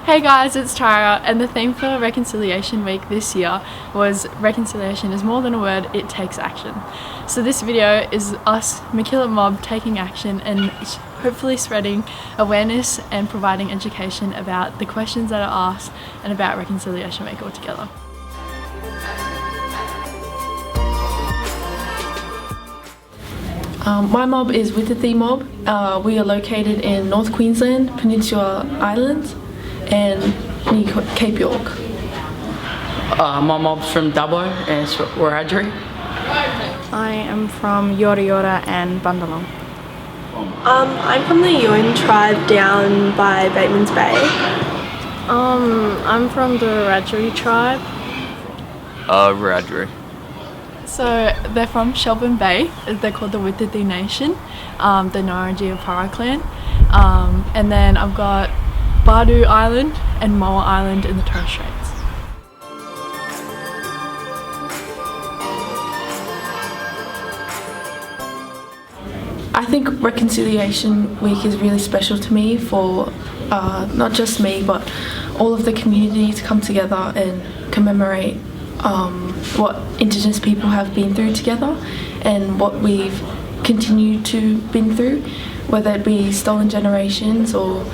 Hey guys, it's Tara, and the theme for Reconciliation Week this year was reconciliation is more than a word, it takes action. So this video is us, MacKillop Mob, taking action and hopefully spreading awareness and providing education about the questions that are asked and about Reconciliation Week altogether. My mob is MacKillop Mob. We are located in North Queensland, Peninsula Islands, and near Cape York. My mob's from Dubbo and it's Wiradjuri. I am from Yora Yora and Bundalong. I'm from the Yuin tribe down by Bateman's Bay. I'm from the Wiradjuri tribe. Wiradjuri. So they're from Shelburne Bay. They're called the Wiradjuri Nation, the Ngunnawal Para clan. And then I've got Bardu Island and Moa Island in the Torres Straits. I think Reconciliation Week is really special to me for not just me but all of the community to come together and commemorate what Indigenous people have been through together and what we've continued to been through, whether it be stolen generations or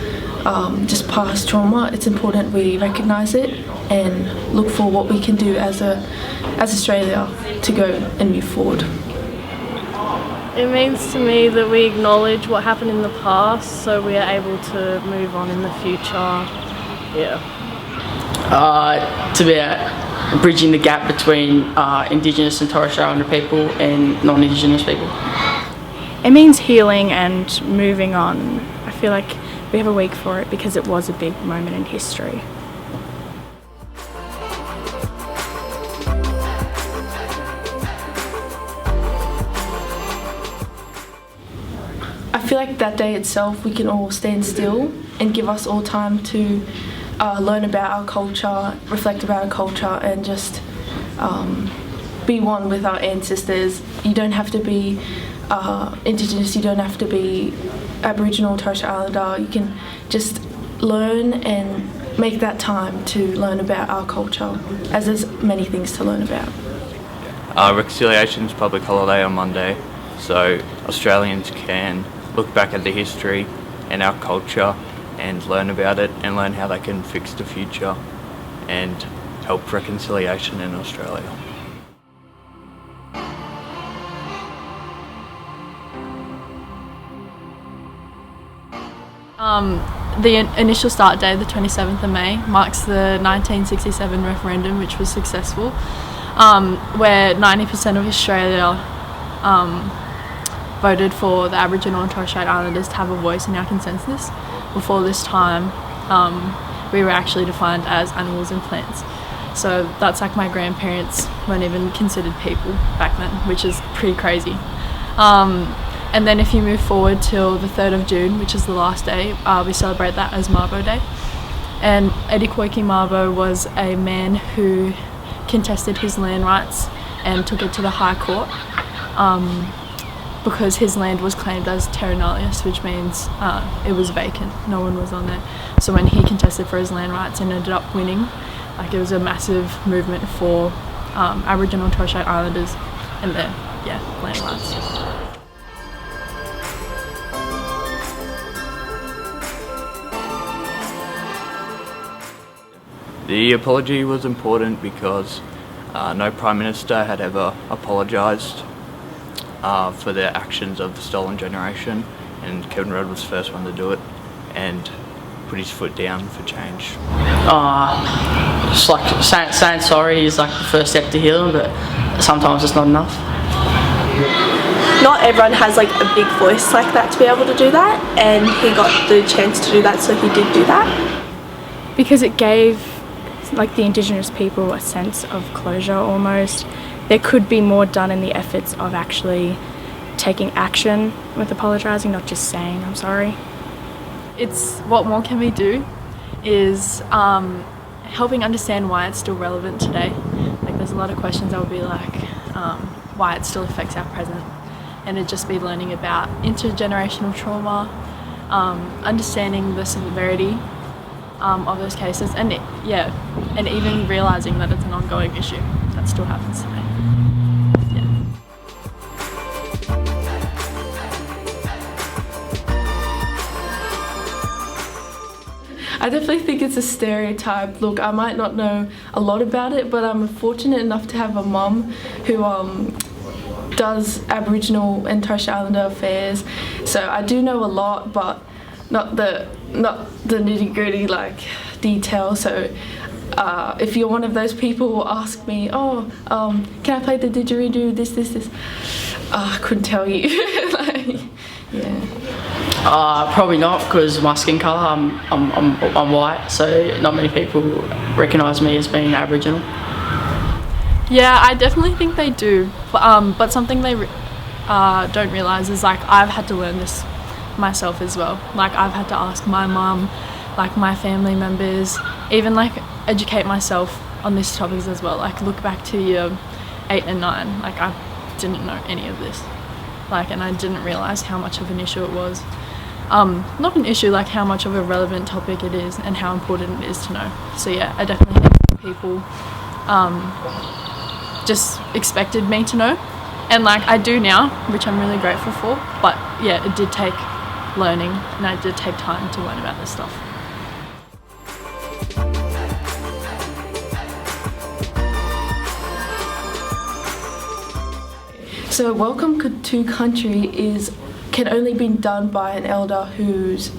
just past trauma. It's important we recognise it and look for what we can do as Australia to go and move forward. It means to me that we acknowledge what happened in the past so we are able to move on in the future. To be bridging the gap between Indigenous and Torres Strait Islander people and non-Indigenous people. It means healing and moving on. I feel like we have a week for it because it was a big moment in history. I feel like that day itself we can all stand still and give us all time to learn about our culture, reflect about our culture, and just be one with our ancestors. You don't have to be Indigenous, you don't have to be Aboriginal, Torres Strait Islander. You can just learn and make that time to learn about our culture, as there's many things to learn about. Reconciliation's public holiday on Monday, so Australians can look back at the history and our culture and learn about it and learn how they can fix the future and help reconciliation in Australia. The initial start day, the 27th of May, marks the 1967 referendum, which was successful, where 90% of Australia voted for the Aboriginal and Torres Strait Islanders to have a voice in our consensus. Before this time, we were actually defined as animals and plants. So that's like my grandparents weren't even considered people back then, which is pretty crazy. And then if you move forward till the 3rd of June, which is the last day, we celebrate that as Mabo Day. And Edikoiki Mabo was a man who contested his land rights and took it to the High Court because his land was claimed as terra nullius, which means it was vacant, no one was on there. So when he contested for his land rights and ended up winning, like it was a massive movement for Aboriginal and Torres Strait Islanders and their land rights. The apology was important because no Prime Minister had ever apologised for the actions of the stolen generation, and Kevin Rudd was the first one to do it and put his foot down for change. Just like saying sorry is like the first step to healing, but sometimes it's not enough. Not everyone has like a big voice like that to be able to do that, and he got the chance to do that, so he did do that. Because it gave like the Indigenous people a sense of closure almost. There could be more done in the efforts of actually taking action with apologising, not just saying I'm sorry. It's what more can we do is helping understand why it's still relevant today. Like there's a lot of questions that would be like why it still affects our present, and it'd just be learning about intergenerational trauma, understanding the severity of those cases, and and even realising that it's an ongoing issue that still happens today. Yeah. I definitely think it's a stereotype. Look, I might not know a lot about it, but I'm fortunate enough to have a mum who does Aboriginal and Torres Strait Islander affairs. So I do know a lot, but not the nitty-gritty like detail. So if you're one of those people who ask me, can I play the didgeridoo, this, I couldn't tell you. Like, yeah. Probably not, because my skin colour, I'm white, so not many people recognise me as being Aboriginal. Yeah, I definitely think they do, but something they don't realise is like I've had to learn this myself as well. Like I've had to ask my mum, like my family members, even like educate myself on these topics as well. Like look back to year 8 and 9, like I didn't know any of this, like, and I didn't realise how much of an issue it was. Not an issue, like how much of a relevant topic it is and how important it is to know. So yeah, I definitely think people just expected me to know, and like I do now, which I'm really grateful for, but yeah, it did take learning and I did take time to learn about this stuff. So welcome to country can only be done by an elder whose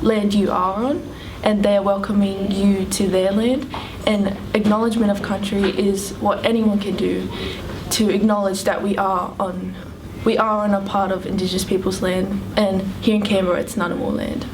land you are on, and they're welcoming you to their land. And acknowledgement of country is what anyone can do to acknowledge that we are on a part of Indigenous people's land, and here in Canberra it's Ngunnawal land.